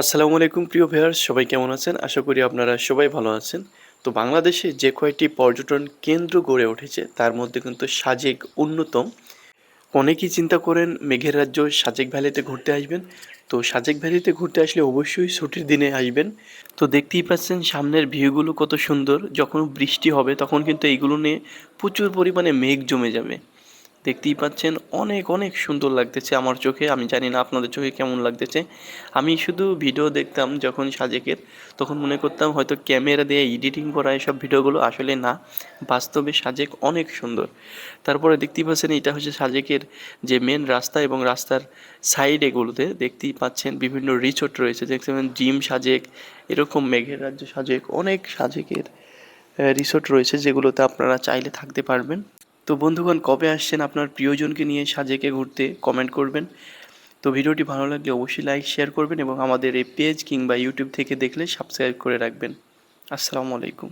আসসালামু আলাইকুম প্রিয় ভিউয়ার্স, সবাই কেমন আছেন? আশা করি আপনারা সবাই ভালো আছেন। তো বাংলাদেশে যে কয়টি পর্যটন কেন্দ্র গড়ে উঠেছে তার মধ্যে কিন্তু সাজেক অন্যতম। অনেকেই চিন্তা করেন মেঘের রাজ্য সাজেক ভ্যালিতে ঘুরতে আসবেন। তো সাজেক ভ্যালিতে ঘুরতে আসলে অবশ্যই ছুটির দিনে আসবেন। তো দেখতেই পাচ্ছেন সামনের ভিউগুলো কত সুন্দর। যখন বৃষ্টি হবে তখন কিন্তু এইগুলো নিয়ে প্রচুর পরিমাণে মেঘ জমে যাবে। দেখতেই পাচ্ছেন অনেক অনেক সুন্দর লাগতেছে আমার চোখে। আমি জানি না আপনাদের চোখে কেমন লাগতেছে। আমি শুধু ভিডিও দেখতাম যখন সাজেকের, তখন মনে করতাম হয়তো ক্যামেরা দিয়ে এডিটিং করা এসব ভিডিওগুলো, আসলে না, বাস্তবে সাজেক অনেক সুন্দর। তারপরে দেখতেই পাচ্ছেন এটা হচ্ছে সাজেকের যে মেন রাস্তা, এবং রাস্তার সাইড এগুলোতে দেখতেই পাচ্ছেন বিভিন্ন রিসোর্ট রয়েছে, দেখতে পাচ্ছেন জিম সাজেক, এরকম মেঘের রাজ্য সাজেক, অনেক সাজেকের রিসোর্ট রয়েছে যেগুলোতে আপনারা চাইলে থাকতে পারবেন। তো বন্ধুগণ, কবে আসছেন আপনার প্রিয়জনকে নিয়ে সাজেকে ঘুরতে, কমেন্ট করবেন। তো ভিডিওটি ভালো লাগলে অবশ্যই লাইক শেয়ার করবেন এবং আমাদের এই পেজ কিংবা ইউটিউব থেকে দেখলে সাবস্ক্রাইব করে রাখবেন। আসসালামু আলাইকুম।